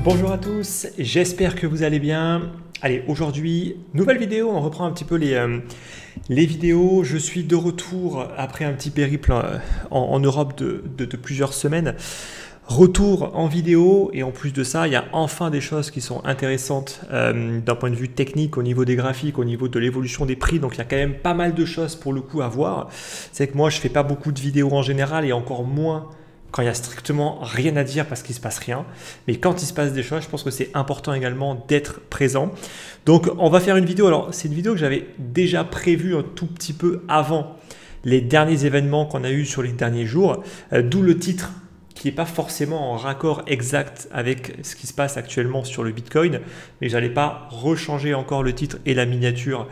Bonjour à tous, j'espère que vous allez bien. Allez, aujourd'hui, nouvelle vidéo, on reprend un petit peu les vidéos. Je suis de retour après un petit périple en Europe de plusieurs semaines. Retour en vidéo et en plus de ça, il y a enfin des choses qui sont intéressantes d'un point de vue technique, au niveau des graphiques, au niveau de l'évolution des prix. Donc il y a quand même pas mal de choses pour le coup à voir. C'est que moi, je ne fais pas beaucoup de vidéos en général et encore moins quand il n'y a strictement rien à dire parce qu'il ne se passe rien. Mais quand il se passe des choses, je pense que c'est important également d'être présent. Donc on va faire une vidéo. Alors c'est une vidéo que j'avais déjà prévue un tout petit peu avant les derniers événements qu'on a eu sur les derniers jours. D'où le titre qui n'est pas forcément en raccord exact avec ce qui se passe actuellement sur le Bitcoin. Mais je n'allais pas rechanger encore le titre et la miniature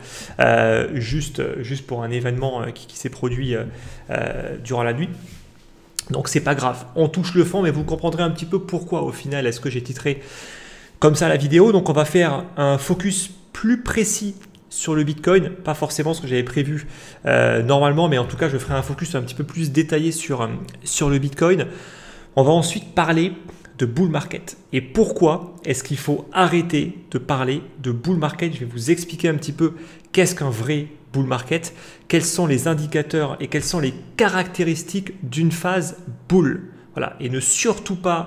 juste pour un événement qui s'est produit durant la nuit. Donc c'est pas grave, on touche le fond, mais vous comprendrez un petit peu pourquoi au final est-ce que j'ai titré comme ça la vidéo. Donc on va faire un focus plus précis sur le Bitcoin, pas forcément ce que j'avais prévu normalement, mais en tout cas je ferai un focus un petit peu plus détaillé sur le Bitcoin. On va ensuite parler de bull market et pourquoi est-ce qu'il faut arrêter de parler de bull market. Je vais vous expliquer un petit peu qu'est-ce qu'un vrai bull market, quels sont les indicateurs et quelles sont les caractéristiques d'une phase bull. Voilà. Et ne surtout pas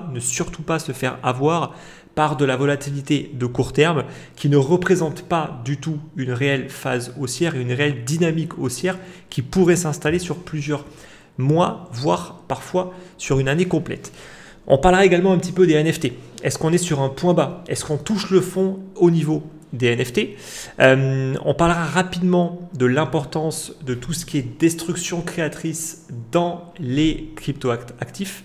se faire avoir par de la volatilité de court terme qui ne représente pas du tout une réelle phase haussière et une réelle dynamique haussière qui pourrait s'installer sur plusieurs mois, voire parfois sur une année complète. On parlera également un petit peu des NFT. Est-ce qu'on est sur un point bas? Est-ce qu'on touche le fond au niveau des NFT? On parlera rapidement de l'importance de tout ce qui est destruction créatrice dans les crypto-actifs.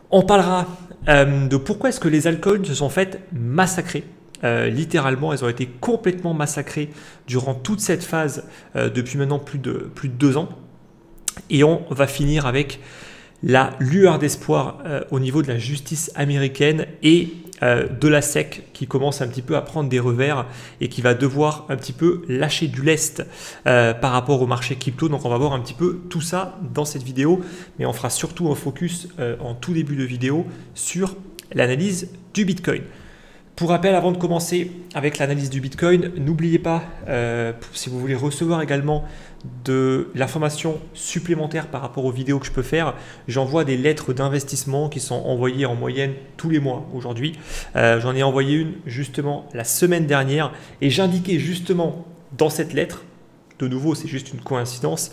On parlera de pourquoi est-ce que les altcoins se sont faites massacrer. Littéralement, elles ont été complètement massacrées durant toute cette phase depuis maintenant plus de 2 ans. Et on va finir avec la lueur d'espoir au niveau de la justice américaine et de la SEC qui commence un petit peu à prendre des revers et qui va devoir un petit peu lâcher du lest par rapport au marché crypto. Donc on va voir un petit peu tout ça dans cette vidéo, mais on fera surtout un focus en tout début de vidéo sur l'analyse du Bitcoin. Pour rappel, avant de commencer avec l'analyse du Bitcoin, n'oubliez pas, si vous voulez recevoir également de l'information supplémentaire par rapport aux vidéos que je peux faire, j'envoie des lettres d'investissement qui sont envoyées en moyenne tous les mois aujourd'hui. J'en ai envoyé une justement la semaine dernière et j'indiquais justement dans cette lettre, de nouveau c'est juste une coïncidence,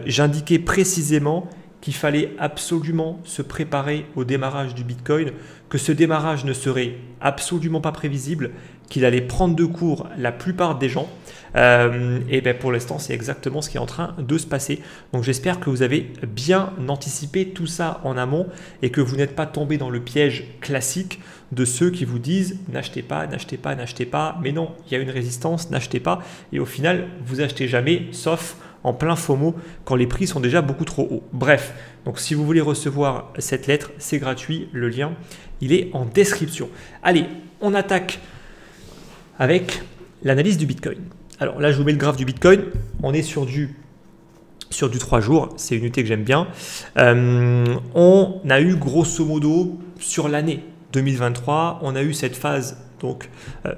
j'indiquais précisément qu'il fallait absolument se préparer au démarrage du Bitcoin, que ce démarrage ne serait absolument pas prévisible, qu'il allait prendre de court la plupart des gens. Et bien pour l'instant, c'est exactement ce qui est en train de se passer. Donc j'espère que vous avez bien anticipé tout ça en amont et que vous n'êtes pas tombé dans le piège classique de ceux qui vous disent n'achetez pas, n'achetez pas, n'achetez pas. Mais non, il y a une résistance, n'achetez pas. Et au final, vous achetez jamais, sauf en plein FOMO quand les prix sont déjà beaucoup trop hauts. Bref, donc si vous voulez recevoir cette lettre, c'est gratuit. Le lien, il est en description. Allez, on attaque avec l'analyse du Bitcoin. Alors là, je vous mets le graphe du Bitcoin. On est sur du 3 jours. C'est une unité que j'aime bien. On a eu grosso modo sur l'année 2023, on a eu cette phase donc,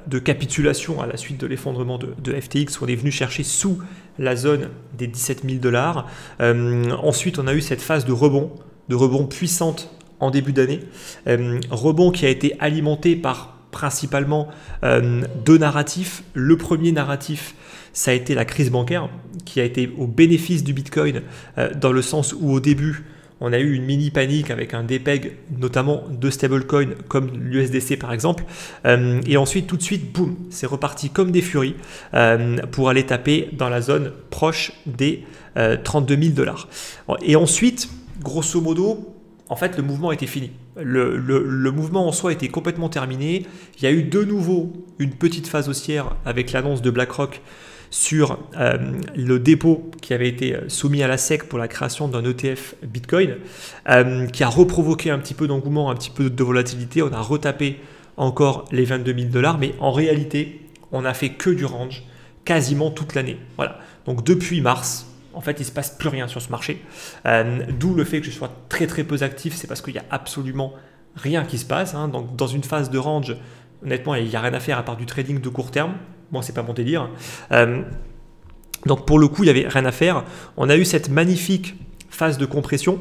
de capitulation à la suite de l'effondrement de FTX où on est venu chercher sous la zone des 17 000 $. Ensuite, on a eu cette phase de rebond puissante en début d'année. Rebond qui a été alimenté par principalement 2 narratifs. Le premier narratif, ça a été la crise bancaire qui a été au bénéfice du Bitcoin dans le sens où au début, on a eu une mini panique avec un dépeg notamment de stablecoins comme l'USDC par exemple. Et ensuite, tout de suite, boum, c'est reparti comme des furies pour aller taper dans la zone proche des 32 000 $. Et ensuite, grosso modo, en fait, le mouvement était fini. Le mouvement en soi était complètement terminé. Il y a eu de nouveau une petite phase haussière avec l'annonce de BlackRock sur le dépôt qui avait été soumis à la SEC pour la création d'un ETF Bitcoin, qui a reprovoqué un petit peu d'engouement, un petit peu de volatilité. On a retapé encore les 22 000 $, mais en réalité, on n'a fait que du range quasiment toute l'année. Voilà. Donc depuis mars, en fait, il ne se passe plus rien sur ce marché. D'où le fait que je sois très très peu actif, c'est parce qu'il n'y a absolument rien qui se passe. Hein. Donc, dans une phase de range, honnêtement, il n'y a rien à faire à part du trading de court terme. Moi, c'est pas mon délire. Donc, pour le coup, il n'y avait rien à faire. On a eu cette magnifique phase de compression.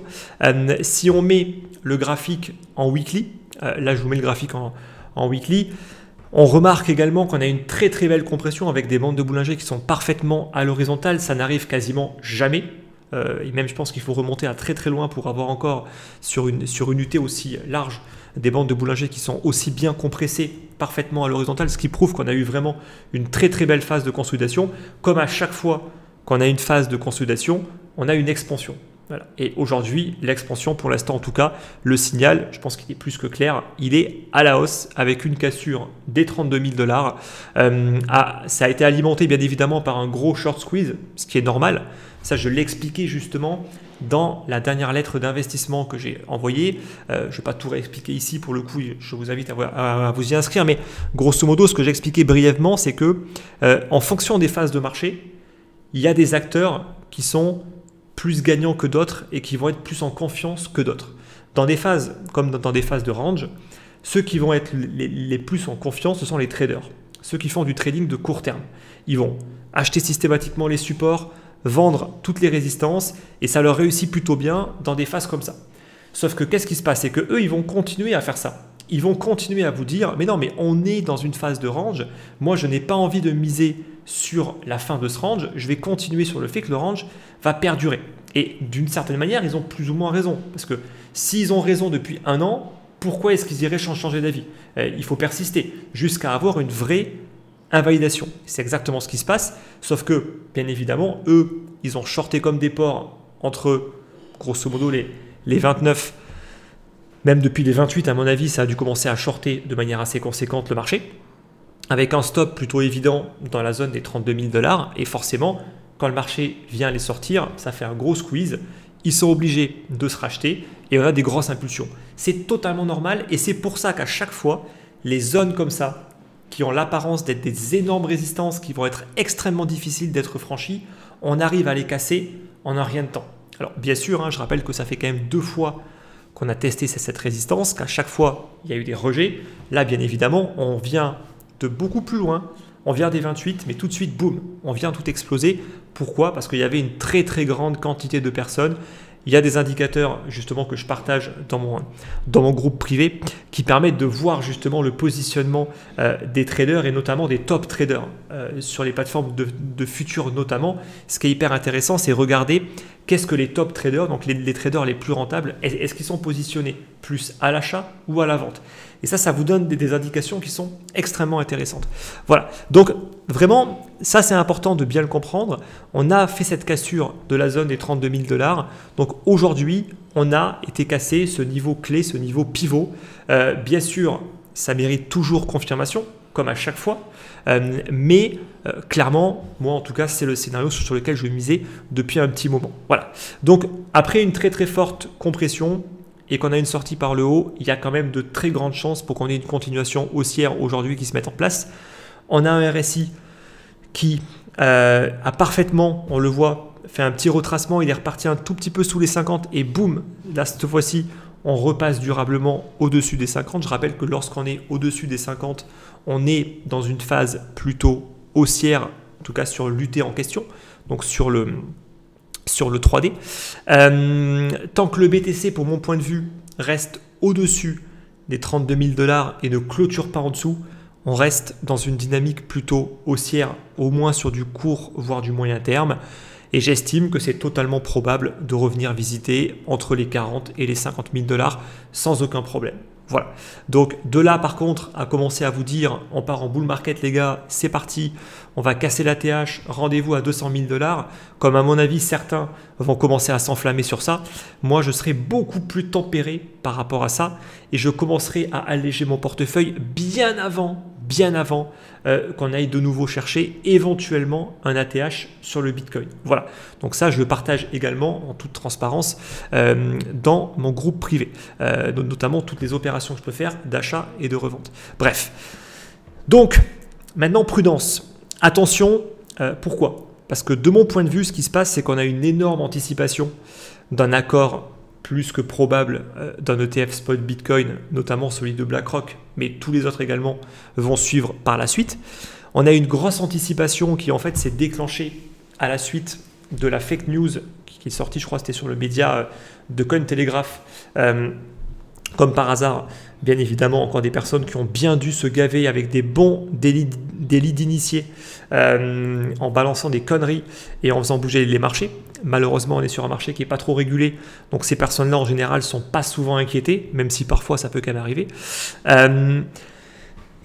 Si on met le graphique en weekly, là, je vous mets le graphique en weekly, on remarque également qu'on a une très très belle compression avec des bandes de Bollinger qui sont parfaitement à l'horizontale. Ça n'arrive quasiment jamais. Et même je pense qu'il faut remonter à très très loin pour avoir encore sur une UT aussi large des bandes de Bollinger qui sont aussi bien compressées parfaitement à l'horizontale, ce qui prouve qu'on a eu vraiment une très très belle phase de consolidation. Comme à chaque fois qu'on a une phase de consolidation, on a une expansion. Voilà. Et aujourd'hui, l'expansion, pour l'instant en tout cas, le signal, je pense qu'il est plus que clair, il est à la hausse avec une cassure des 32 000 $. Ça a été alimenté bien évidemment par un gros short squeeze, ce qui est normal. Ça, je l'ai expliqué justement dans la dernière lettre d'investissement que j'ai envoyée. Je ne vais pas tout réexpliquer ici, pour le coup, je vous invite à vous y inscrire. Mais grosso modo, ce que j'ai expliqué brièvement, c'est que en fonction des phases de marché, il y a des acteurs qui sont plus gagnants que d'autres et qui vont être plus en confiance que d'autres. Dans des phases, comme dans des phases de range, ceux qui vont être les plus en confiance, ce sont les traders. Ceux qui font du trading de court terme. Ils vont acheter systématiquement les supports, vendre toutes les résistances et ça leur réussit plutôt bien dans des phases comme ça. Sauf que qu'est-ce qui se passe? C'est qu'eux, ils vont continuer à faire ça. Ils vont continuer à vous dire « mais non, mais on est dans une phase de range. Moi, je n'ai pas envie de miser sur la fin de ce range. Je vais continuer sur le fait que le range va perdurer. » Et d'une certaine manière, ils ont plus ou moins raison. Parce que s'ils ont raison depuis un an, pourquoi est-ce qu'ils iraient changer d'avis? Il faut persister jusqu'à avoir une vraie invalidation. C'est exactement ce qui se passe. Sauf que, bien évidemment, eux, ils ont shorté comme des porcs entre, grosso modo, les 29. Même depuis les 28, à mon avis, ça a dû commencer à shorter de manière assez conséquente le marché, avec un stop plutôt évident dans la zone des 32 000 $. Et forcément, quand le marché vient les sortir, ça fait un gros squeeze. Ils sont obligés de se racheter et on a des grosses impulsions. C'est totalement normal et c'est pour ça qu'à chaque fois, les zones comme ça, qui ont l'apparence d'être des énormes résistances qui vont être extrêmement difficiles d'être franchies, on arrive à les casser en un rien de temps. Alors bien sûr, hein, je rappelle que ça fait quand même 2 fois qu'on a testé cette résistance, qu'à chaque fois, il y a eu des rejets. Là, bien évidemment, on vient de beaucoup plus loin. On vient des 28, mais tout de suite, boum, on vient tout exploser. Pourquoi? Parce qu'il y avait une très très grande quantité de personnes. Il y a des indicateurs justement que je partage dans mon groupe privé qui permettent de voir justement le positionnement des traders et notamment des top traders sur les plateformes de futurs notamment. Ce qui est hyper intéressant, c'est regarder qu'est-ce que les top traders, donc les traders les plus rentables, est-ce qu'ils sont positionnés plus à l'achat ou à la vente? Et ça vous donne des indications qui sont extrêmement intéressantes. Voilà, donc vraiment, ça c'est important de bien le comprendre. On a fait cette cassure de la zone des 32 000 $. Donc aujourd'hui, on a été cassé ce niveau clé, ce niveau pivot. Bien sûr, ça mérite toujours confirmation, comme à chaque fois. Mais clairement, moi en tout cas, c'est le scénario sur lequel je misais depuis un petit moment. Voilà, donc après une très très forte compression, et qu'on a une sortie par le haut, il y a quand même de très grandes chances pour qu'on ait une continuation haussière aujourd'hui qui se mette en place. On a un RSI qui a parfaitement, on le voit, fait un petit retracement, il est reparti un tout petit peu sous les 50 et boum, là cette fois-ci, on repasse durablement au-dessus des 50. Je rappelle que lorsqu'on est au-dessus des 50, on est dans une phase plutôt haussière, en tout cas sur l'UT en question, donc sur le 3D. Tant que le BTC, pour mon point de vue, reste au-dessus des 32 000 $ et ne clôture pas en dessous, on reste dans une dynamique plutôt haussière, au moins sur du court, voire du moyen terme. Et j'estime que c'est totalement probable de revenir visiter entre les 40 et les 50 000 $ sans aucun problème. Voilà. Donc de là par contre à commencer à vous dire on part en bull market les gars, c'est parti, on va casser la TH, rendez-vous à 200 000 $, comme à mon avis certains vont commencer à s'enflammer sur ça, moi je serai beaucoup plus tempéré par rapport à ça et je commencerai à alléger mon portefeuille bien avant qu'on aille de nouveau chercher éventuellement un ATH sur le Bitcoin. Voilà, donc ça je le partage également en toute transparence dans mon groupe privé, notamment toutes les opérations que je peux faire d'achat et de revente. Bref, donc maintenant prudence, attention, pourquoi? Parce que de mon point de vue, ce qui se passe, c'est qu'on a une énorme anticipation d'un accord plus que probable d'un ETF spot Bitcoin, notamment celui de BlackRock, mais tous les autres également vont suivre par la suite. On a une grosse anticipation qui en fait s'est déclenchée à la suite de la fake news qui est sortie, je crois que c'était sur le média de Cointelegraph. Comme par hasard, bien évidemment, encore des personnes qui ont bien dû se gaver avec des bons délits d'initiés en balançant des conneries et en faisant bouger les marchés. Malheureusement, on est sur un marché qui n'est pas trop régulé, donc ces personnes-là, en général, ne sont pas souvent inquiétées, même si parfois ça peut quand même arriver.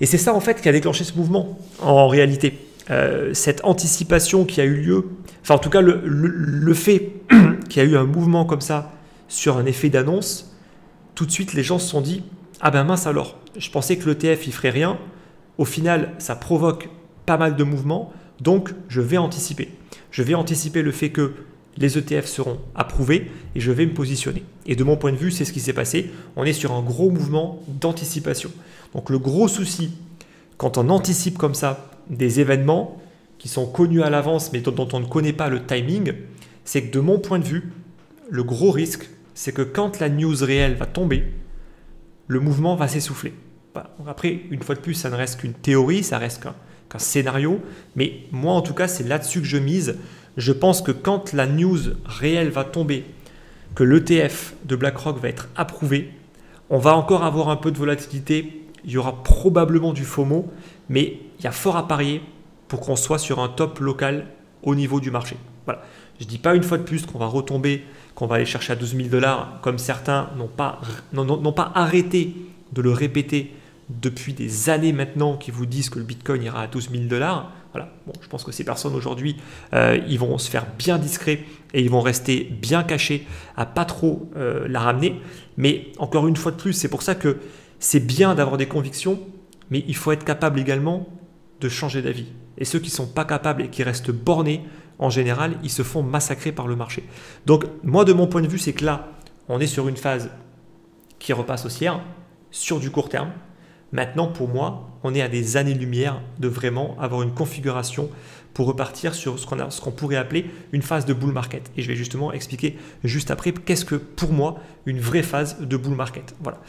Et c'est ça, en fait, qui a déclenché ce mouvement, en réalité. Cette anticipation qui a eu lieu, enfin en tout cas le fait qu'il y a eu un mouvement comme ça sur un effet d'annonce, tout de suite les gens se sont dit « Ah ben mince alors, je pensais que l'ETF il ferait rien, au final ça provoque pas mal de mouvements, donc je vais anticiper. Je vais anticiper le fait que les ETF seront approuvés et je vais me positionner. » Et de mon point de vue, c'est ce qui s'est passé. On est sur un gros mouvement d'anticipation. Donc le gros souci, quand on anticipe comme ça des événements qui sont connus à l'avance mais dont on ne connaît pas le timing, c'est que de mon point de vue, le gros risque, c'est que quand la news réelle va tomber, le mouvement va s'essouffler. Voilà. Après, une fois de plus, ça ne reste qu'une théorie, ça reste qu'un scénario, mais moi en tout cas, c'est là-dessus que je mise. Je pense que quand la news réelle va tomber, que l'ETF de BlackRock va être approuvé, on va encore avoir un peu de volatilité, il y aura probablement du FOMO, mais il y a fort à parier pour qu'on soit sur un top local au niveau du marché. Voilà. Je ne dis pas une fois de plus qu'on va retomber, qu'on va aller chercher à 12 000 $, comme certains n'ont pas arrêté de le répéter depuis des années maintenant, qui vous disent que le Bitcoin ira à 12 000 $. Voilà. Bon, je pense que ces personnes aujourd'hui, ils vont se faire bien discrets et ils vont rester bien cachés à pas trop la ramener. Mais encore une fois de plus, c'est pour ça que c'est bien d'avoir des convictions, mais il faut être capable également de changer d'avis. Et ceux qui ne sont pas capables et qui restent bornés, en général, ils se font massacrer par le marché. Donc, moi, de mon point de vue, c'est que là, on est sur une phase qui repasse haussière, sur du court terme. Maintenant, pour moi, on est à des années-lumière de vraiment avoir une configuration pour repartir sur ce qu'on pourrait appeler une phase de bull market. Et je vais justement expliquer juste après qu'est-ce que, pour moi, une vraie phase de bull market. Voilà.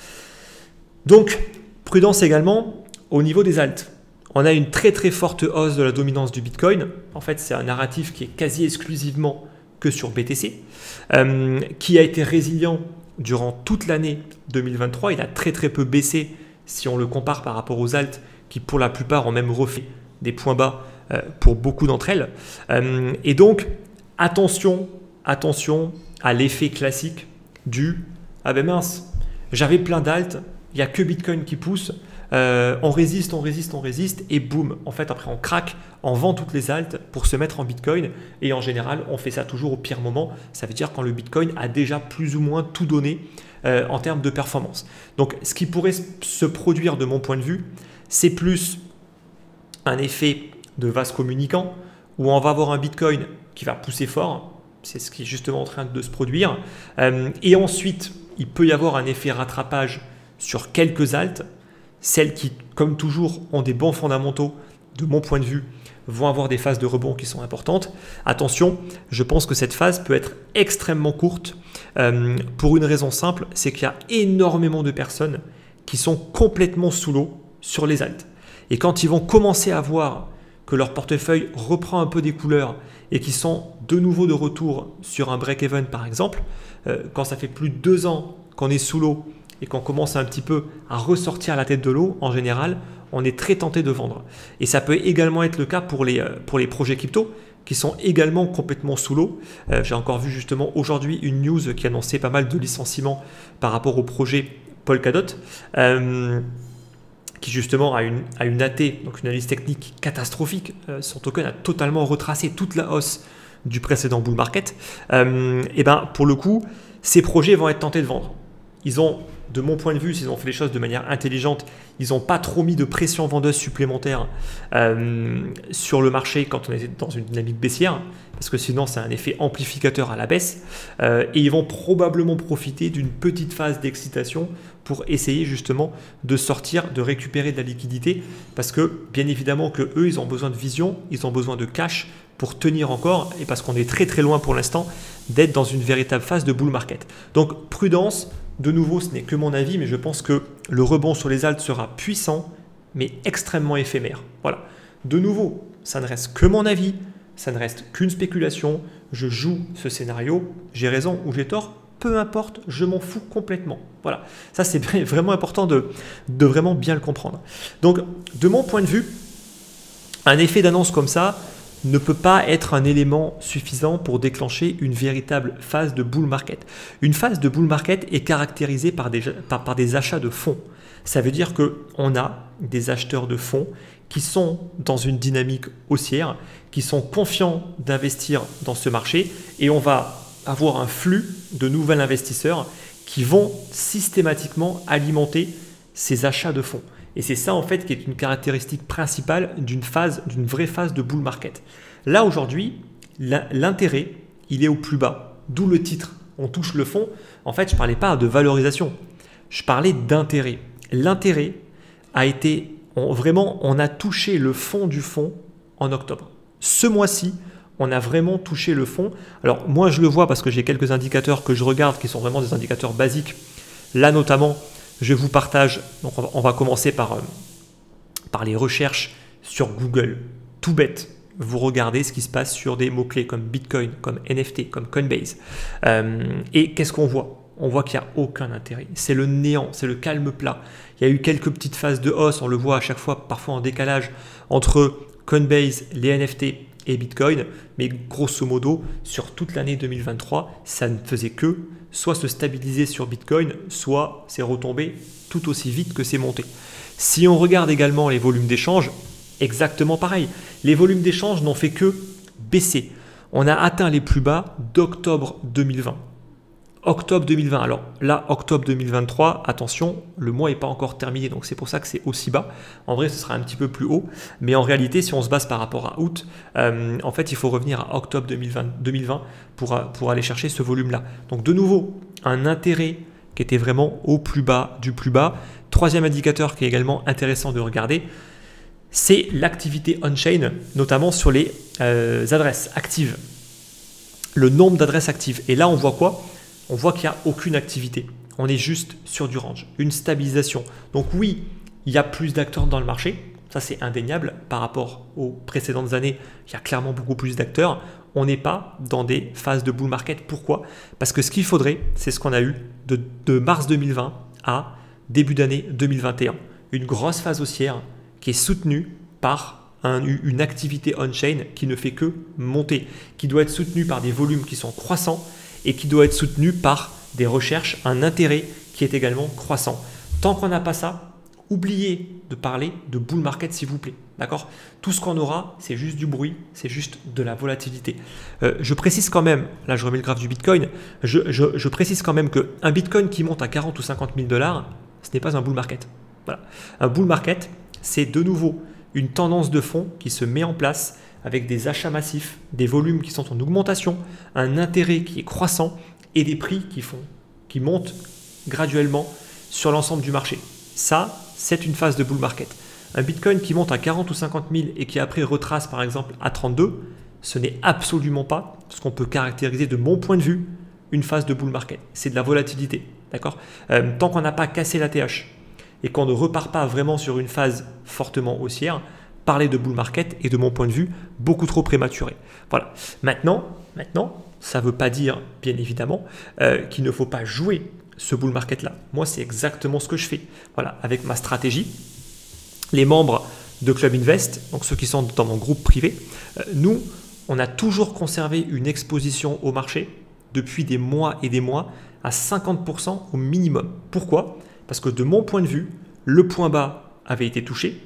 Donc, prudence également au niveau des alts. On a une très très forte hausse de la dominance du Bitcoin. En fait, c'est un narratif qui est quasi exclusivement que sur BTC, qui a été résilient durant toute l'année 2023. Il a très très peu baissé si on le compare par rapport aux alts qui pour la plupart ont même refait des points bas pour beaucoup d'entre elles. Et donc, attention à l'effet classique du « Ah ben mince, j'avais plein d'alts, il n'y a que Bitcoin qui pousse. On résiste et boum, en fait après on craque, on vend toutes les alts pour se mettre en Bitcoin et en général on fait ça toujours au pire moment, ça veut dire quand le Bitcoin a déjà plus ou moins tout donné en termes de performance. Donc ce qui pourrait se produire de mon point de vue, c'est plus un effet de vase communicant où on va avoir un Bitcoin qui va pousser fort, c'est ce qui est justement en train de se produire, et ensuite il peut y avoir un effet rattrapage sur quelques alts. Celles qui, comme toujours, ont des bons fondamentaux, de mon point de vue, vont avoir des phases de rebond qui sont importantes. Attention, je pense que cette phase peut être extrêmement courte pour une raison simple, c'est qu'il y a énormément de personnes qui sont complètement sous l'eau sur les alts. Et quand ils vont commencer à voir que leur portefeuille reprend un peu des couleurs et qu'ils sont de nouveau de retour sur un break-even par exemple, quand ça fait plus de 2 ans qu'on est sous l'eau, et qu'on commence un petit peu à ressortir la tête de l'eau, en général, on est très tenté de vendre. Et ça peut également être le cas pour les projets crypto qui sont également complètement sous l'eau. J'ai encore vu justement aujourd'hui une news qui annonçait pas mal de licenciements par rapport au projet Polkadot, qui justement a une AT, donc une analyse technique catastrophique. Son token a totalement retracé toute la hausse du précédent bull market. Et ben pour le coup, ces projets vont être tentés de vendre. Ils ont, de mon point de vue, s'ils ont fait les choses de manière intelligente, ils n'ont pas trop mis de pression vendeuse supplémentaire sur le marché quand on est dans une dynamique baissière, parce que sinon c'est un effet amplificateur à la baisse. Et ils vont probablement profiter d'une petite phase d'excitation pour essayer justement de sortir, de récupérer de la liquidité, parce que bien évidemment que eux, ils ont besoin de vision, ils ont besoin de cash pour tenir encore et parce qu'on est très très loin pour l'instant d'être dans une véritable phase de bull market. Donc prudence, de nouveau ce n'est que mon avis, mais je pense que le rebond sur les altes sera puissant mais extrêmement éphémère. Voilà. De nouveau, ça ne reste que mon avis, ça ne reste qu'une spéculation, je joue ce scénario, j'ai raison ou j'ai tort, peu importe, je m'en fous complètement. Voilà, ça c'est vraiment important de vraiment bien le comprendre. Donc, de mon point de vue, un effet d'annonce comme ça ne peut pas être un élément suffisant pour déclencher une véritable phase de bull market. Une phase de bull market est caractérisée par des achats de fonds. Ça veut dire qu'on a des acheteurs de fonds qui sont dans une dynamique haussière, qui sont confiants d'investir dans ce marché et on va avoir un flux de nouveaux investisseurs qui vont systématiquement alimenter ces achats de fonds. Et c'est ça en fait qui est une caractéristique principale d'une vraie phase de bull market. Là aujourd'hui, l'intérêt, il est au plus bas, d'où le titre. On touche le fond. En fait, je ne parlais pas de valorisation, je parlais d'intérêt. L'intérêt a été, on a touché le fond du fond en octobre. Ce mois-ci, on a vraiment touché le fond. Alors moi, je le vois parce que j'ai quelques indicateurs que je regarde qui sont vraiment des indicateurs basiques. Là notamment, je vous partage, donc on va commencer par les recherches sur Google. Tout bête, vous regardez ce qui se passe sur des mots-clés comme Bitcoin, comme NFT, comme Coinbase. Et qu'est-ce qu'on voit ? On voit qu'il n'y a aucun intérêt. C'est le néant, c'est le calme plat. Il y a eu quelques petites phases de hausse, on le voit à chaque fois, parfois en décalage entre Coinbase, les NFT et Bitcoin. Mais grosso modo, sur toute l'année 2023, ça ne faisait que soit se stabiliser sur Bitcoin, soit c'est retombé tout aussi vite que c'est monté. Si on regarde également les volumes d'échange, exactement pareil. Les volumes d'échange n'ont fait que baisser. On a atteint les plus bas d'octobre 2020. Octobre 2020, alors là, octobre 2023, attention, le mois n'est pas encore terminé, donc c'est pour ça que c'est aussi bas. En vrai, ce sera un petit peu plus haut, mais en réalité, si on se base par rapport à août, en fait, il faut revenir à octobre 2020 pour aller chercher ce volume-là. Donc de nouveau, un intérêt qui était vraiment au plus bas du plus bas. Troisième indicateur qui est également intéressant de regarder, c'est l'activité on-chain, notamment sur les adresses actives, le nombre d'adresses actives. Et là, on voit quoi ? On voit qu'il n'y a aucune activité. On est juste sur du range, une stabilisation. Donc oui, il y a plus d'acteurs dans le marché. Ça, c'est indéniable. Par rapport aux précédentes années, il y a clairement beaucoup plus d'acteurs. On n'est pas dans des phases de bull market. Pourquoi ? Parce que ce qu'il faudrait, c'est ce qu'on a eu de mars 2020 à début d'année 2021. Une grosse phase haussière qui est soutenue par une activité on-chain qui ne fait que monter, qui doit être soutenue par des volumes qui sont croissants et qui doit être soutenu par des recherches, un intérêt qui est également croissant. Tant qu'on n'a pas ça, oubliez de parler de bull market s'il vous plaît. D'accord ? Tout ce qu'on aura, c'est juste du bruit, c'est juste de la volatilité. Je précise quand même, là je remets le graphe du Bitcoin, je précise quand même qu'un Bitcoin qui monte à 40 ou 50 000 $, ce n'est pas un bull market. Voilà. Un bull market, c'est de nouveau une tendance de fond qui se met en place avec des achats massifs, des volumes qui sont en augmentation, un intérêt qui est croissant et des prix qui montent graduellement sur l'ensemble du marché. Ça, c'est une phase de bull market. Un Bitcoin qui monte à 40 ou 50 000 et qui après retrace par exemple à 32, ce n'est absolument pas ce qu'on peut caractériser de mon point de vue une phase de bull market. C'est de la volatilité. D'accord ? Tant qu'on n'a pas cassé la TH et qu'on ne repart pas vraiment sur une phase fortement haussière, parler de bull market est de mon point de vue beaucoup trop prématuré. Voilà. Maintenant, ça ne veut pas dire bien évidemment qu'il ne faut pas jouer ce bull market là. Moi, c'est exactement ce que je fais. Voilà, avec ma stratégie, les membres de Club Invest, donc ceux qui sont dans mon groupe privé, nous, on a toujours conservé une exposition au marché depuis des mois et des mois à 50% au minimum. Pourquoi ? Parce que de mon point de vue, le point bas avait été touché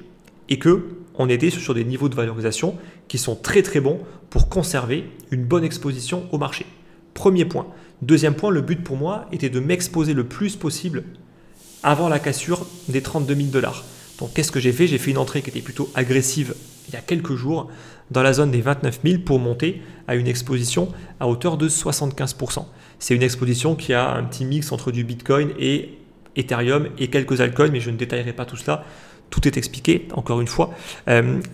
et qu'on était sur des niveaux de valorisation qui sont très très bons pour conserver une bonne exposition au marché. Premier point. Deuxième point, le but pour moi était de m'exposer le plus possible avant la cassure des 32 000 $. Donc qu'est-ce que j'ai fait ? J'ai fait une entrée qui était plutôt agressive il y a quelques jours dans la zone des 29 000 pour monter à une exposition à hauteur de 75%. C'est une exposition qui a un petit mix entre du Bitcoin et Ethereum et quelques altcoins, mais je ne détaillerai pas tout cela. Tout est expliqué, encore une fois,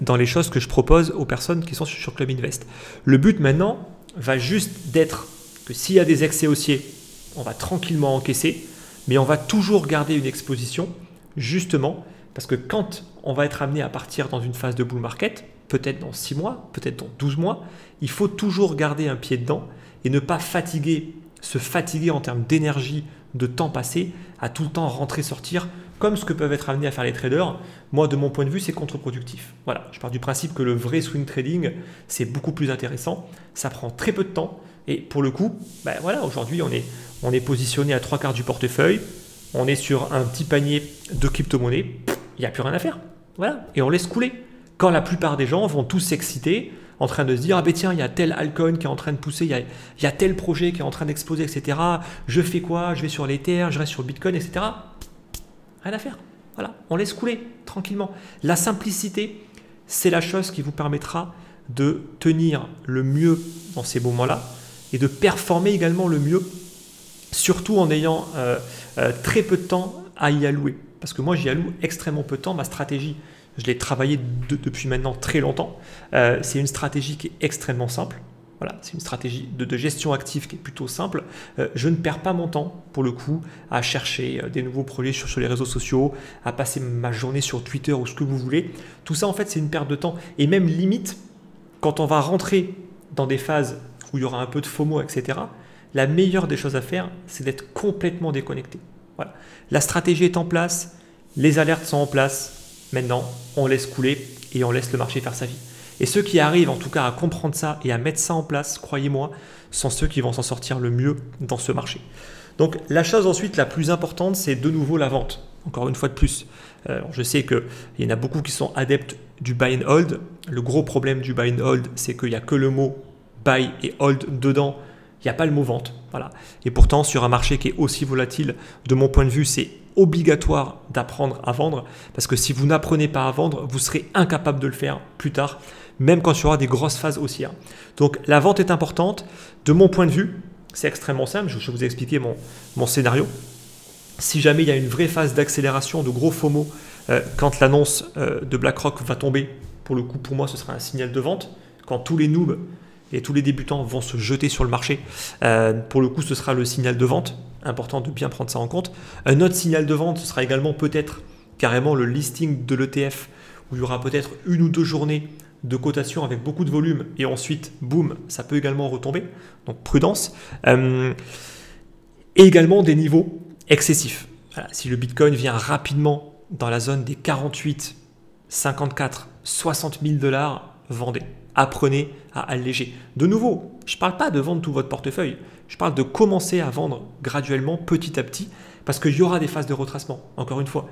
dans les choses que je propose aux personnes qui sont sur Club Invest. Le but maintenant va juste d'être que s'il y a des excès haussiers, on va tranquillement encaisser, mais on va toujours garder une exposition, justement, parce que quand on va être amené à partir dans une phase de bull market, peut-être dans 6 mois, peut-être dans 12 mois, il faut toujours garder un pied dedans et ne pas se fatiguer en termes d'énergie, de temps passé, à tout le temps rentrer, sortir, comme ce que peuvent être amenés à faire les traders. Moi, de mon point de vue, c'est contre-productif. Voilà, je pars du principe que le vrai swing trading, c'est beaucoup plus intéressant. Ça prend très peu de temps. Et pour le coup, ben voilà, aujourd'hui, on est positionné à 3/4 du portefeuille. On est sur un petit panier de crypto-monnaies. Il n'y a plus rien à faire. Voilà, et on laisse couler. Quand la plupart des gens vont tous s'exciter en train de se dire « Ah ben tiens, il y a tel altcoin qui est en train de pousser, il y a tel projet qui est en train d'exploser, etc. Je fais quoi? Je vais sur l'Ether, je reste sur le Bitcoin, etc. » Rien à faire. Voilà, on laisse couler tranquillement. La simplicité, c'est la chose qui vous permettra de tenir le mieux dans ces moments-là et de performer également le mieux, surtout en ayant très peu de temps à y allouer. Parce que moi, j'y alloue extrêmement peu de temps. Ma stratégie, je l'ai travaillée depuis maintenant très longtemps. C'est une stratégie qui est extrêmement simple. Voilà, c'est une stratégie de gestion active qui est plutôt simple. Je ne perds pas mon temps, pour le coup, à chercher des nouveaux projets sur les réseaux sociaux, à passer ma journée sur Twitter ou ce que vous voulez. Tout ça, en fait, c'est une perte de temps. Et même limite, quand on va rentrer dans des phases où il y aura un peu de FOMO, etc., la meilleure des choses à faire, c'est d'être complètement déconnecté. Voilà. La stratégie est en place, les alertes sont en place. Maintenant, on laisse couler et on laisse le marché faire sa vie. Et ceux qui arrivent en tout cas à comprendre ça et à mettre ça en place, croyez-moi, sont ceux qui vont s'en sortir le mieux dans ce marché. Donc la chose ensuite la plus importante, c'est de nouveau la vente. Encore une fois de plus, je sais qu'il y en a beaucoup qui sont adeptes du buy and hold. Le gros problème du buy and hold, c'est qu'il n'y a que le mot buy et hold dedans. Il n'y a pas le mot vente. Voilà. Et pourtant, sur un marché qui est aussi volatile, de mon point de vue, c'est obligatoire d'apprendre à vendre. Parce que si vous n'apprenez pas à vendre, vous serez incapable de le faire plus tard, même quand il y aura des grosses phases haussières. Donc la vente est importante. De mon point de vue, c'est extrêmement simple. Je vais vous expliquer mon scénario. Si jamais il y a une vraie phase d'accélération, de gros FOMO, quand l'annonce de BlackRock va tomber, pour le coup, pour moi, ce sera un signal de vente. Quand tous les noobs et tous les débutants vont se jeter sur le marché, pour le coup, ce sera le signal de vente. Important de bien prendre ça en compte. Un autre signal de vente, ce sera également peut-être carrément le listing de l'ETF, où il y aura peut-être 1 ou 2 journées de cotation avec beaucoup de volume, et ensuite, boum, ça peut également retomber. Donc prudence. Et également des niveaux excessifs. Voilà, si le Bitcoin vient rapidement dans la zone des 48, 54, 60 000 $, vendez. Apprenez à alléger. De nouveau, je ne parle pas de vendre tout votre portefeuille. Je parle de commencer à vendre graduellement, petit à petit, parce qu'il y aura des phases de retracement. Encore une fois,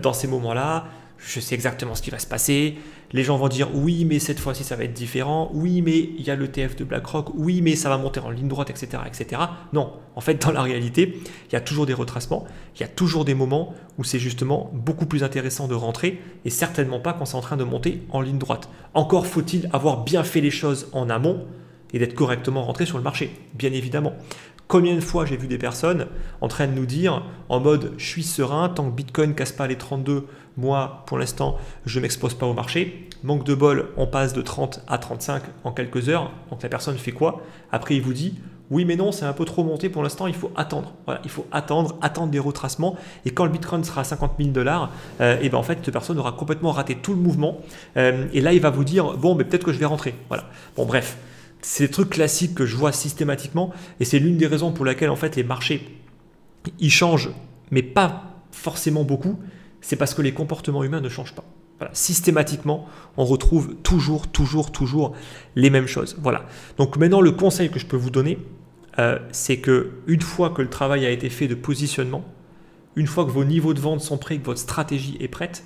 dans ces moments-là, je sais exactement ce qui va se passer. Les gens vont dire oui, mais cette fois-ci, ça va être différent. Oui, mais il y a l'ETF de BlackRock. Oui, mais ça va monter en ligne droite, etc., etc. Non, en fait, dans la réalité, il y a toujours des retracements. Il y a toujours des moments où c'est justement beaucoup plus intéressant de rentrer et certainement pas quand c'est en train de monter en ligne droite. Encore faut-il avoir bien fait les choses en amont et d'être correctement rentré sur le marché, bien évidemment. Combien de fois j'ai vu des personnes en train de nous dire en mode je suis serein, tant que Bitcoin ne casse pas les 32, moi pour l'instant je ne m'expose pas au marché. Manque de bol, on passe de 30 à 35 en quelques heures. Donc la personne fait quoi? Après il vous dit oui mais non c'est un peu trop monté pour l'instant, il faut attendre. Voilà, il faut attendre des retracements. Et quand le Bitcoin sera à 50 000 $, et ben en fait cette personne aura complètement raté tout le mouvement. Et là il va vous dire bon mais peut-être que je vais rentrer. Voilà. Bon bref. C'est des trucs classiques que je vois systématiquement et c'est l'une des raisons pour laquelle en fait les marchés ils changent mais pas forcément beaucoup, c'est parce que les comportements humains ne changent pas. Voilà. Systématiquement, on retrouve toujours les mêmes choses. Voilà. Donc maintenant le conseil que je peux vous donner, c'est que une fois que le travail a été fait de positionnement, une fois que vos niveaux de vente sont prêts, que votre stratégie est prête,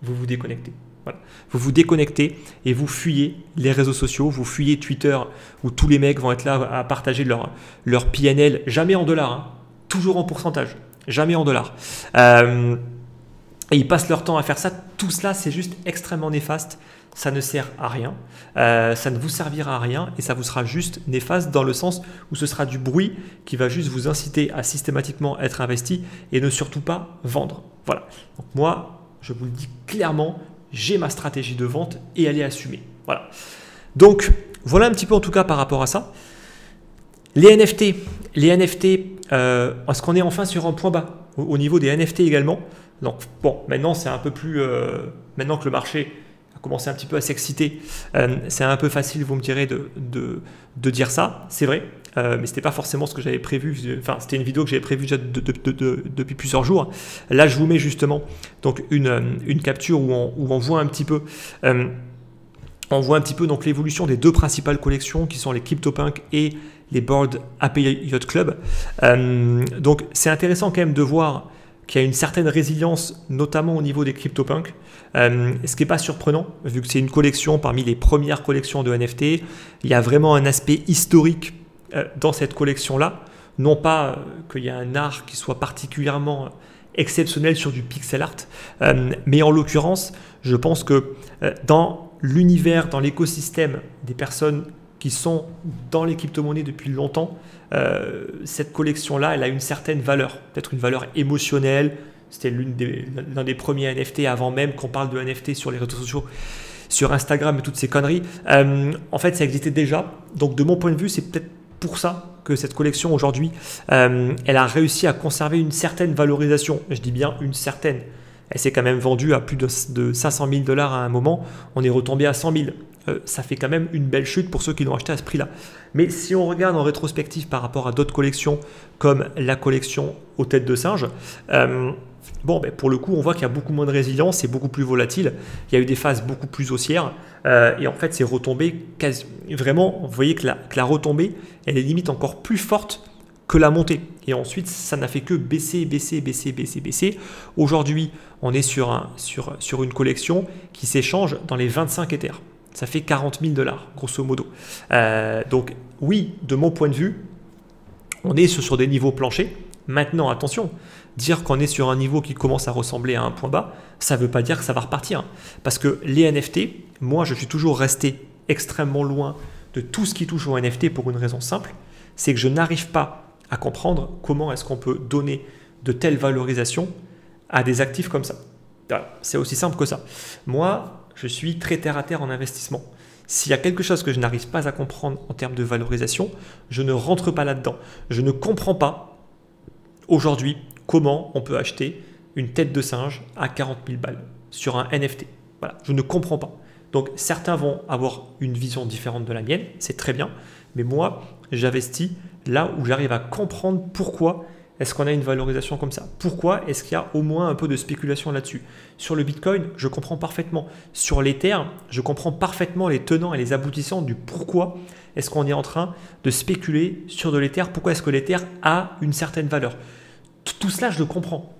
vous vous déconnectez. Voilà. Vous vous déconnectez et vous fuyez les réseaux sociaux, vous fuyez Twitter où tous les mecs vont être là à partager leur PNL, jamais en dollars, hein, toujours en pourcentage, jamais en dollars. Et ils passent leur temps à faire ça. Tout cela, c'est juste extrêmement néfaste. Ça ne sert à rien, ça ne vous servira à rien et ça vous sera juste néfaste dans le sens où ce sera du bruit qui va juste vous inciter à systématiquement être investi et ne surtout pas vendre. Voilà. Donc moi, Je vous le dis clairement, j'ai ma stratégie de vente et elle est assumée. Voilà. Donc, voilà un petit peu en tout cas par rapport à ça. Les NFT, est-ce qu'on est enfin sur un point bas au niveau des NFT également? Donc, bon, maintenant c'est un peu plus, maintenant que le marché a commencé un petit peu à s'exciter, c'est un peu facile, vous me direz, de dire ça, c'est vrai, mais c'était pas forcément ce que j'avais prévu. Enfin, c'était une vidéo que j'avais prévue déjà depuis plusieurs jours. Là, je vous mets justement donc une capture où on voit un petit peu. On voit un petit peu donc l'évolution des deux principales collections qui sont les CryptoPunk et les Bored Ape Yacht Club. Donc c'est intéressant quand même de voir qu'il y a une certaine résilience, notamment au niveau des CryptoPunk, ce qui n'est pas surprenant, vu que c'est une collection parmi les premières collections de NFT. Il y a vraiment un aspect historique dans cette collection-là. Non pas qu'il y a un art qui soit particulièrement exceptionnel sur du pixel art, mais en l'occurrence, je pense que dans l'univers, dans l'écosystème des personnes qui sont dans les crypto-monnaies depuis longtemps, cette collection-là, elle a une certaine valeur, peut-être une valeur émotionnelle. C'était l'un des premiers NFT avant même qu'on parle de NFT sur les réseaux sociaux, sur Instagram et toutes ces conneries. En fait, ça existait déjà. Donc, de mon point de vue, c'est peut-être pour ça que cette collection aujourd'hui, elle a réussi à conserver une certaine valorisation. Je dis bien une certaine. Elle s'est quand même vendue à plus de 500 000 $ à un moment. On est retombé à 100 000. Ça fait quand même une belle chute pour ceux qui l'ont acheté à ce prix-là. Mais si on regarde en rétrospective par rapport à d'autres collections, comme la collection aux têtes de singe, bon, ben pour le coup, on voit qu'il y a beaucoup moins de résilience, c'est beaucoup plus volatile. Il y a eu des phases beaucoup plus haussières. Et en fait, c'est retombé vraiment. Vous voyez que la retombée, elle est limite encore plus forte que la montée. Et ensuite, ça n'a fait que baisser, baisser, baisser, baisser, baisser. Aujourd'hui, on est sur une collection qui s'échange dans les 25 Ethers. Ça fait 40 000 $, grosso modo. Donc, oui, de mon point de vue, on est sur des niveaux planchers. Maintenant, attention, dire qu'on est sur un niveau qui commence à ressembler à un point bas, ça ne veut pas dire que ça va repartir. Parce que les NFT, moi, je suis toujours resté extrêmement loin de tout ce qui touche aux NFT pour une raison simple, c'est que je n'arrive pas à comprendre comment est-ce qu'on peut donner de telles valorisations à des actifs comme ça. C'est aussi simple que ça. Moi, je suis très terre à terre en investissement. S'il y a quelque chose que je n'arrive pas à comprendre en termes de valorisation, je ne rentre pas là-dedans. Je ne comprends pas aujourd'hui comment on peut acheter une tête de singe à 40 000 balles sur un NFT. Voilà, je ne comprends pas. Donc certains vont avoir une vision différente de la mienne, c'est très bien, mais moi, j'investis là où j'arrive à comprendre pourquoi est-ce qu'on a une valorisation comme ça. Pourquoi est-ce qu'il y a au moins un peu de spéculation là-dessus? Sur le Bitcoin, je comprends parfaitement. Sur l'Ether, je comprends parfaitement les tenants et les aboutissants du pourquoi est-ce qu'on est en train de spéculer sur de l'Ether. Pourquoi est-ce que l'Ether a une certaine valeur? Tout cela, je le comprends.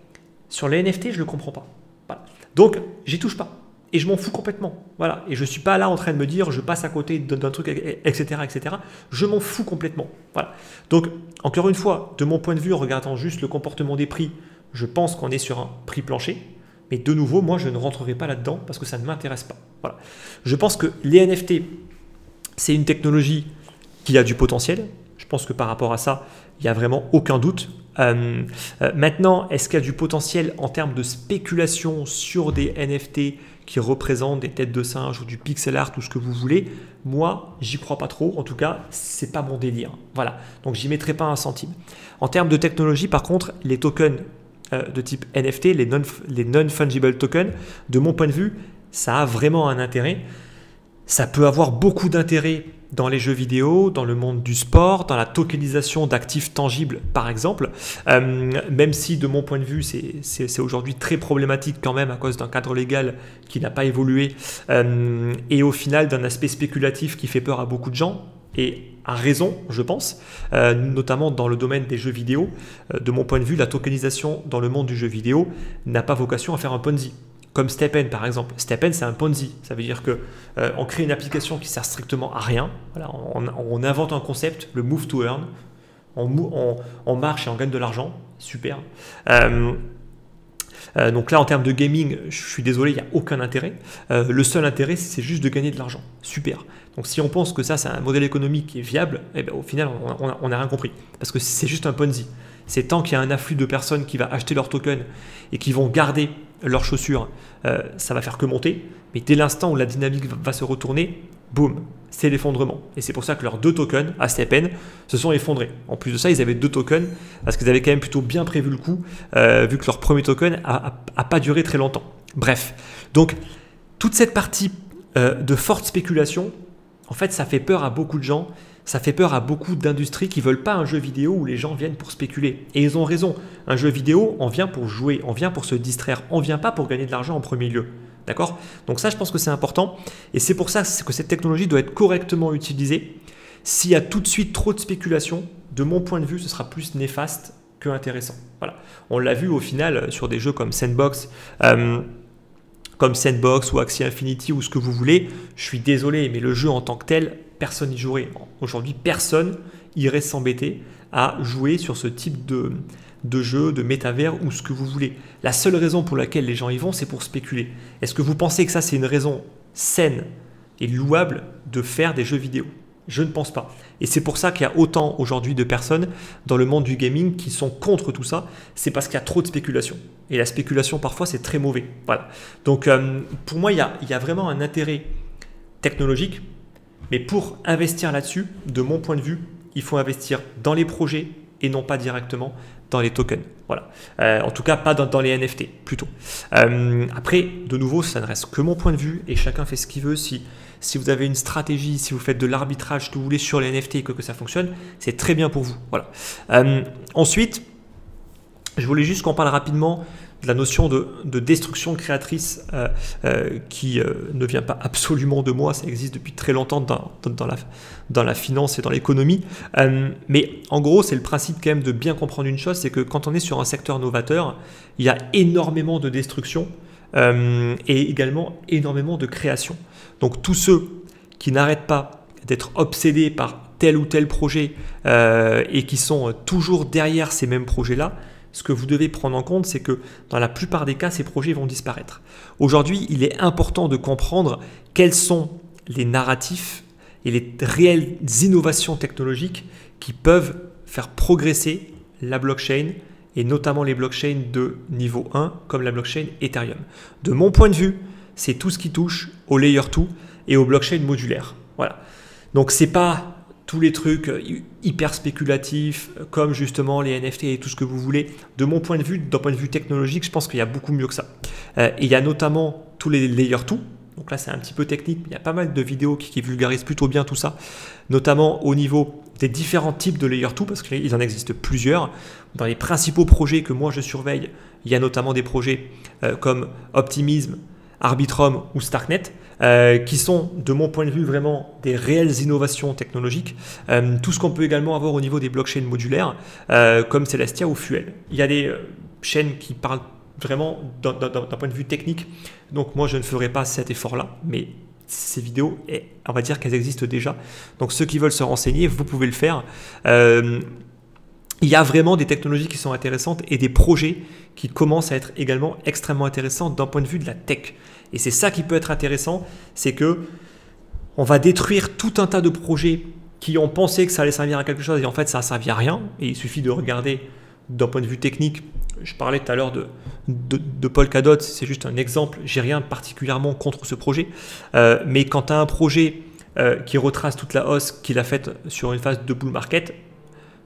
Sur les NFT, je ne le comprends pas. Voilà. Donc, j'y touche pas. Et je m'en fous complètement. Voilà. Et je ne suis pas là en train de me dire je passe à côté d'un truc, etc., etc. Je m'en fous complètement. Voilà. Donc, encore une fois, de mon point de vue, en regardant juste le comportement des prix, je pense qu'on est sur un prix plancher. Mais de nouveau, moi, je ne rentrerai pas là-dedans parce que ça ne m'intéresse pas. Voilà. Je pense que les NFT, c'est une technologie qui a du potentiel. Je pense que par rapport à ça, il n'y a vraiment aucun doute. Maintenant, est-ce qu'il y a du potentiel en termes de spéculation sur des NFT qui représentent des têtes de singe ou du pixel art, tout ce que vous voulez? Moi, j'y crois pas trop. En tout cas, c'est pas mon délire. Voilà. Donc, j'y mettrai pas un centime. En termes de technologie, par contre, les tokens de type NFT, les non-fungible tokens, de mon point de vue, ça a vraiment un intérêt. Ça peut avoir beaucoup d'intérêt dans les jeux vidéo, dans le monde du sport, dans la tokenisation d'actifs tangibles, par exemple, même si de mon point de vue, c'est aujourd'hui très problématique quand même à cause d'un cadre légal qui n'a pas évolué et au final d'un aspect spéculatif qui fait peur à beaucoup de gens, et à raison, je pense, notamment dans le domaine des jeux vidéo. De mon point de vue, la tokenisation dans le monde du jeu vidéo n'a pas vocation à faire un Ponzi. Comme STEPN par exemple. STEPN, c'est un Ponzi. Ça veut dire qu'on crée une application qui sert strictement à rien. Voilà, on invente un concept, le move to earn. On marche et on gagne de l'argent. Super. Donc là, en termes de gaming, je suis désolé, il n'y a aucun intérêt. Le seul intérêt, c'est juste de gagner de l'argent. Super. Donc si on pense que ça, c'est un modèle économique qui est viable, eh bien, au final, on n'a rien compris. Parce que c'est juste un Ponzi. C'est tant qu'il y a un afflux de personnes qui va acheter leurs tokens et qui vont garder leurs chaussures, ça va faire que monter. Mais dès l'instant où la dynamique va se retourner, boum, c'est l'effondrement. Et c'est pour ça que leurs 2 tokens, ACPN, se sont effondrés. En plus de ça, ils avaient 2 tokens parce qu'ils avaient quand même plutôt bien prévu le coup, vu que leur premier token a pas duré très longtemps. Bref, donc toute cette partie de forte spéculation, en fait, ça fait peur à beaucoup de gens. Ça fait peur à beaucoup d'industries qui ne veulent pas un jeu vidéo où les gens viennent pour spéculer. Et ils ont raison. Un jeu vidéo, on vient pour jouer, on vient pour se distraire, on ne vient pas pour gagner de l'argent en premier lieu. D'accord? Donc ça, je pense que c'est important. Et c'est pour ça que cette technologie doit être correctement utilisée. S'il y a tout de suite trop de spéculation, de mon point de vue, ce sera plus néfaste que intéressant. Voilà. On l'a vu au final sur des jeux comme Sandbox, ou Axie Infinity ou ce que vous voulez. Je suis désolé, mais le jeu en tant que tel, personne n'y jouerait. Aujourd'hui, personne irait s'embêter à jouer sur ce type de jeu, de métavers ou ce que vous voulez. La seule raison pour laquelle les gens y vont, c'est pour spéculer. Est-ce que vous pensez que ça, c'est une raison saine et louable de faire des jeux vidéo? Je ne pense pas. Et c'est pour ça qu'il y a autant aujourd'hui de personnes dans le monde du gaming qui sont contre tout ça. C'est parce qu'il y a trop de spéculation. Et la spéculation, parfois, c'est très mauvais. Voilà. Donc, pour moi, il y a vraiment un intérêt technologique. Mais pour investir là-dessus, de mon point de vue, il faut investir dans les projets et non pas directement dans les tokens. Voilà. En tout cas, pas dans les NFT, plutôt. Après, de nouveau, ça ne reste que mon point de vue et chacun fait ce qu'il veut. Si vous avez une stratégie, si vous faites de l'arbitrage, que vous voulez sur les NFT et que ça fonctionne, c'est très bien pour vous. Voilà. Ensuite, je voulais juste qu'on parle rapidement de la notion de destruction créatrice qui ne vient pas absolument de moi, ça existe depuis très longtemps dans la finance et dans l'économie. Mais en gros, c'est le principe quand même de bien comprendre une chose, c'est que quand on est sur un secteur novateur, il y a énormément de destruction et également énormément de création. Donc tous ceux qui n'arrêtent pas d'être obsédés par tel ou tel projet et qui sont toujours derrière ces mêmes projets-là, ce que vous devez prendre en compte, c'est que dans la plupart des cas, ces projets vont disparaître. Aujourd'hui, il est important de comprendre quels sont les narratifs et les réelles innovations technologiques qui peuvent faire progresser la blockchain et notamment les blockchains de niveau 1 comme la blockchain Ethereum. De mon point de vue, c'est tout ce qui touche au Layer 2 et aux blockchains modulaires. Voilà. Donc, ce n'est pas tous les trucs hyper spéculatifs comme justement les NFT et tout ce que vous voulez. De mon point de vue, d'un point de vue technologique, je pense qu'il y a beaucoup mieux que ça. Et il y a notamment tous les Layer 2. Donc là, c'est un petit peu technique, mais il y a pas mal de vidéos qui vulgarisent plutôt bien tout ça, notamment au niveau des différents types de Layer 2, parce qu'il en existe plusieurs. Dans les principaux projets que moi je surveille, il y a notamment des projets comme Optimism, Arbitrum ou Starknet, qui sont, de mon point de vue, vraiment des réelles innovations technologiques. Tout ce qu'on peut également avoir au niveau des blockchains modulaires, comme Celestia ou Fuel. Il y a des chaînes qui parlent vraiment d'un point de vue technique. Donc moi, je ne ferai pas cet effort-là, mais ces vidéos, on va dire qu'elles existent déjà. Donc ceux qui veulent se renseigner, vous pouvez le faire. Il y a vraiment des technologies qui sont intéressantes et des projets qui commencent à être également extrêmement intéressants d'un point de vue de la tech. Et c'est ça qui peut être intéressant, c'est que on va détruire tout un tas de projets qui ont pensé que ça allait servir à quelque chose et en fait ça n'a servi à rien. Et il suffit de regarder d'un point de vue technique. Je parlais tout à l'heure de Polkadot, c'est juste un exemple. J'ai rien particulièrement contre ce projet, mais quand tu as un projet qui retrace toute la hausse qu'il a faite sur une phase de bull market,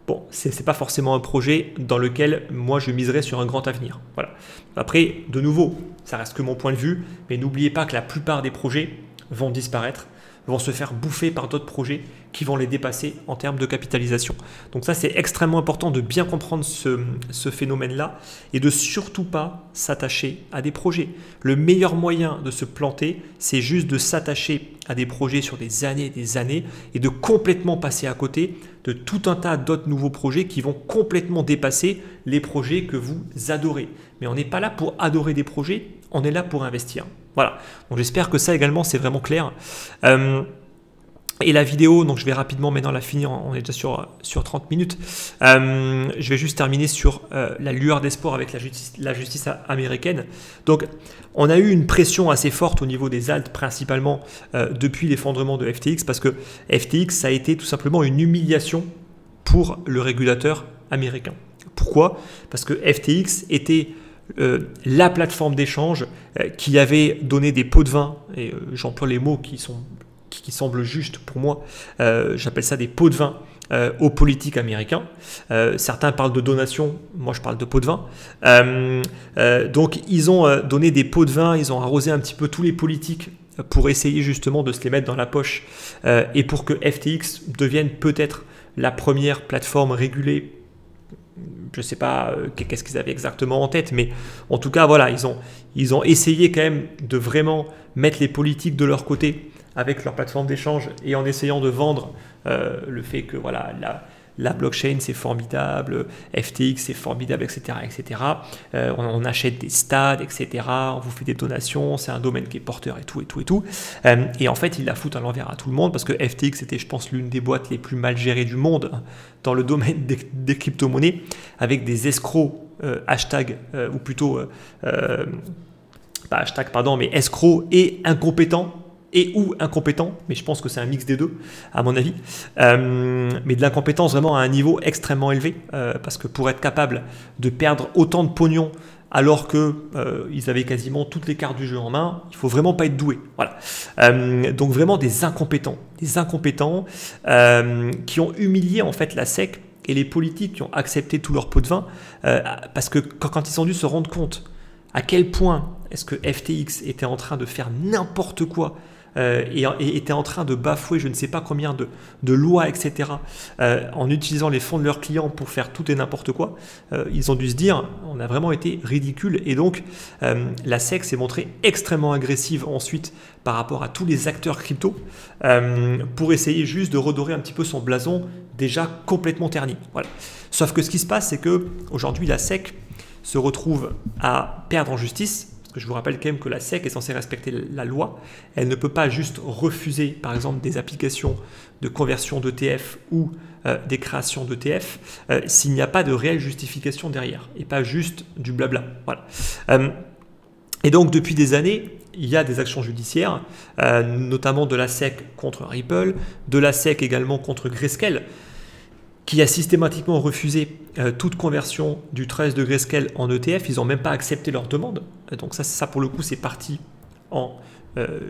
bon, ce n'est pas forcément un projet dans lequel moi je miserais sur un grand avenir. Voilà. Après, de nouveau, ça reste que mon point de vue, mais n'oubliez pas que la plupart des projets vont disparaître, vont se faire bouffer par d'autres projets qui vont les dépasser en termes de capitalisation. Donc ça, c'est extrêmement important de bien comprendre ce phénomène-là et de surtout pas s'attacher à des projets. Le meilleur moyen de se planter, c'est juste de s'attacher à des projets sur des années et de complètement passer à côté de tout un tas d'autres nouveaux projets qui vont complètement dépasser les projets que vous adorez. Mais on n'est pas là pour adorer des projets, on est là pour investir. Voilà, donc j'espère que ça également c'est vraiment clair. Et la vidéo, donc je vais rapidement maintenant la finir, on est déjà sur 30 minutes. Je vais juste terminer sur la lueur d'espoir avec la justice américaine. Donc on a eu une pression assez forte au niveau des alts, principalement depuis l'effondrement de FTX, parce que FTX ça a été tout simplement une humiliation pour le régulateur américain. Pourquoi? Parce que FTX était la plateforme d'échange qui avait donné des pots de vin, et j'emploie les mots qui semblent justes pour moi, j'appelle ça des pots de vin aux politiques américains. Certains parlent de donation, moi je parle de pots de vin. Donc ils ont donné des pots de vin, ils ont arrosé un petit peu tous les politiques pour essayer justement de se les mettre dans la poche et pour que FTX devienne peut-être la première plateforme régulée. Je ne sais pas qu'est-ce qu'ils avaient exactement en tête, mais en tout cas, voilà, ils ont essayé quand même de vraiment mettre les politiques de leur côté avec leur plateforme d'échange et en essayant de vendre le fait que voilà, la blockchain c'est formidable, FTX c'est formidable, etc. etc. On achète des stades, etc. On vous fait des donations, c'est un domaine qui est porteur et tout, et tout, et tout. Et en fait, ils la foutent à l'envers à tout le monde parce que FTX était, je pense, l'une des boîtes les plus mal gérées du monde dans le domaine des crypto-monnaies avec des escrocs, ou plutôt, pas hashtag, pardon, mais escrocs et incompétents. Ou incompétent, mais je pense que c'est un mix des deux, à mon avis, mais de l'incompétence vraiment à un niveau extrêmement élevé, parce que pour être capable de perdre autant de pognon alors qu'ils avaient quasiment toutes les cartes du jeu en main, il faut vraiment pas être doué. Voilà. Donc vraiment des incompétents qui ont humilié en fait la SEC et les politiques qui ont accepté tout leur pot de vin, parce que quand ils ont dû se rendre compte à quel point est-ce que FTX était en train de faire n'importe quoi, et était en train de bafouer je ne sais pas combien de lois, etc., en utilisant les fonds de leurs clients pour faire tout et n'importe quoi, ils ont dû se dire on a vraiment été ridicule. Et donc la SEC s'est montrée extrêmement agressive ensuite par rapport à tous les acteurs crypto pour essayer juste de redorer un petit peu son blason déjà complètement terni. Voilà. Sauf que ce qui se passe, c'est que aujourd'hui la SEC se retrouve à perdre en justice. Parce que je vous rappelle quand même que la SEC est censée respecter la loi. Elle ne peut pas juste refuser, par exemple, des applications de conversion d'ETF ou des créations d'ETF s'il n'y a pas de réelle justification derrière et pas juste du blabla. Voilà. Et donc, depuis des années, il y a des actions judiciaires, notamment de la SEC contre Ripple, de la SEC également contre Grayscale, qui a systématiquement refusé toute conversion du trust de Grayscale en ETF. Ils n'ont même pas accepté leur demande. Donc ça pour le coup, c'est parti en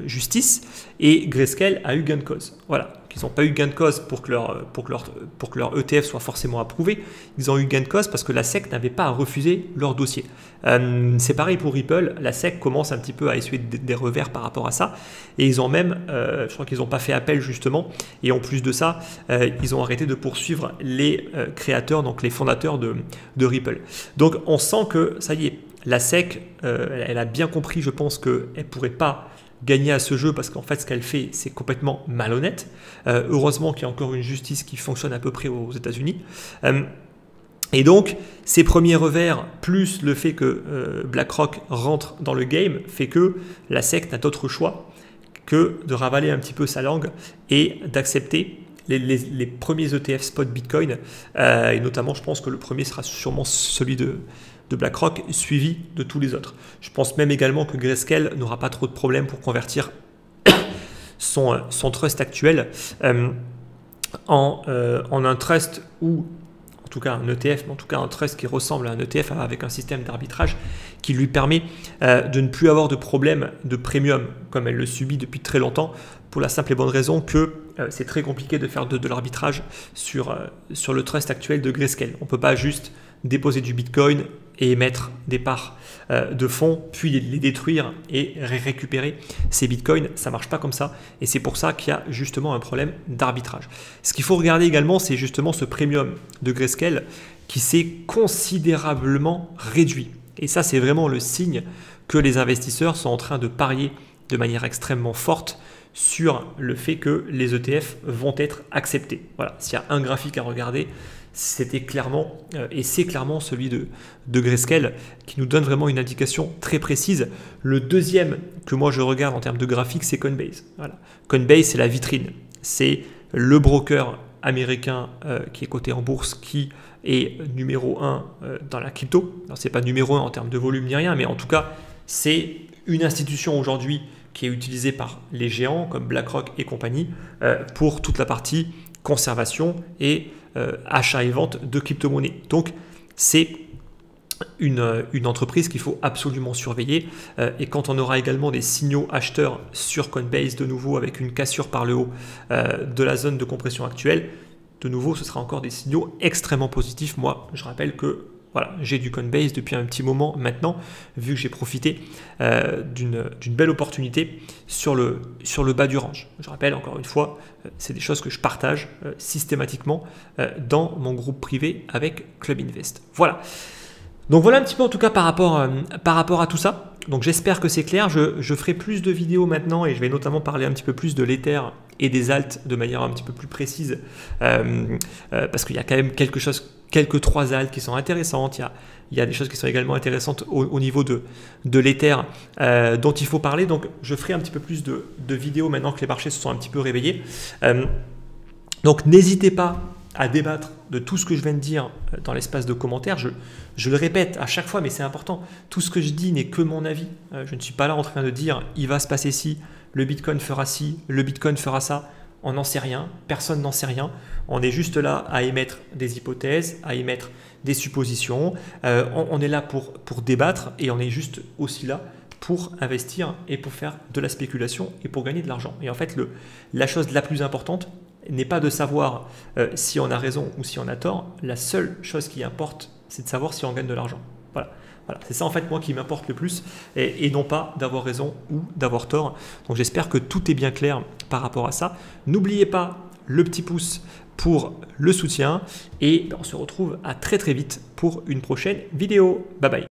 justice. Et Grayscale a eu gain de cause. Voilà. Ils n'ont pas eu gain de cause pour que leur ETF soit forcément approuvé. Ils ont eu gain de cause parce que la SEC n'avait pas à refuser leur dossier. C'est pareil pour Ripple. La SEC commence un petit peu à essuyer des revers par rapport à ça. Et ils ont même, je crois qu'ils n'ont pas fait appel justement. Et en plus de ça, ils ont arrêté de poursuivre les créateurs, donc les fondateurs de Ripple. Donc on sent que ça y est, la SEC, elle a bien compris, je pense, qu'elle ne pourrait pas gagner à ce jeu parce qu'en fait ce qu'elle fait c'est complètement malhonnête. Heureusement qu'il y a encore une justice qui fonctionne à peu près aux États-Unis. Et donc ces premiers revers plus le fait que BlackRock rentre dans le game fait que la SEC n'a d'autre choix que de ravaler un petit peu sa langue et d'accepter les premiers ETF spot Bitcoin, et notamment je pense que le premier sera sûrement celui de BlackRock, suivi de tous les autres. Je pense même également que Grayscale n'aura pas trop de problèmes pour convertir son trust actuel en un trust ou en tout cas un ETF, mais en tout cas un trust qui ressemble à un ETF avec un système d'arbitrage qui lui permet de ne plus avoir de problème de premium comme elle le subit depuis très longtemps, pour la simple et bonne raison que c'est très compliqué de faire de l'arbitrage sur le trust actuel de Grayscale. On ne peut pas juste déposer du Bitcoin et émettre des parts de fonds, puis les détruire et récupérer ces Bitcoins. Ça ne marche pas comme ça et c'est pour ça qu'il y a justement un problème d'arbitrage. Ce qu'il faut regarder également, c'est justement ce premium de Grayscale qui s'est considérablement réduit. Et ça, c'est vraiment le signe que les investisseurs sont en train de parier de manière extrêmement forte sur le fait que les ETF vont être acceptés. Voilà, s'il y a un graphique à regarder, c'était clairement, et c'est clairement celui de Grayscale qui nous donne vraiment une indication très précise. Le deuxième que moi je regarde en termes de graphique, c'est Coinbase. Voilà. Coinbase, c'est la vitrine. C'est le broker américain qui est coté en bourse, qui est numéro 1 dans la crypto. Ce n'est pas numéro 1 en termes de volume ni rien, mais en tout cas, c'est une institution aujourd'hui qui est utilisée par les géants comme BlackRock et compagnie pour toute la partie conservation et achat et vente de crypto-monnaies. Donc, c'est une entreprise qu'il faut absolument surveiller. Et quand on aura également des signaux acheteurs sur Coinbase de nouveau avec une cassure par le haut de la zone de compression actuelle, de nouveau ce sera encore des signaux extrêmement positifs. Moi je rappelle que voilà, j'ai du Coinbase depuis un petit moment maintenant, vu que j'ai profité d'une belle opportunité sur le bas du range. Je rappelle encore une fois, c'est des choses que je partage systématiquement dans mon groupe privé avec Club Invest. Voilà. Donc voilà un petit peu en tout cas par rapport à tout ça. Donc j'espère que c'est clair. Je ferai plus de vidéos maintenant et je vais notamment parler un petit peu plus de l'Ether et des alts de manière un petit peu plus précise parce qu'il y a quand même quelques 3 alts qui sont intéressantes. Il y a des choses qui sont également intéressantes au niveau de l'Ether dont il faut parler. Donc je ferai un petit peu plus de vidéos maintenant que les marchés se sont un petit peu réveillés. Donc n'hésitez pas à débattre de tout ce que je viens de dire dans l'espace de commentaires. Je le répète à chaque fois, mais c'est important. Tout ce que je dis n'est que mon avis. Je ne suis pas là en train de dire il va se passer ci, le Bitcoin fera ci, le Bitcoin fera ça. On n'en sait rien, personne n'en sait rien. On est juste là à émettre des hypothèses, à émettre des suppositions. On est là pour débattre et on est juste aussi là pour investir et pour faire de la spéculation et pour gagner de l'argent. Et en fait, la chose la plus importante n'est pas de savoir si on a raison ou si on a tort. La seule chose qui importe, c'est de savoir si on gagne de l'argent. Voilà. Voilà, c'est ça en fait moi qui m'importe le plus et non pas d'avoir raison ou d'avoir tort. Donc j'espère que tout est bien clair par rapport à ça. N'oubliez pas le petit pouce pour le soutien et on se retrouve à très vite pour une prochaine vidéo. Bye bye.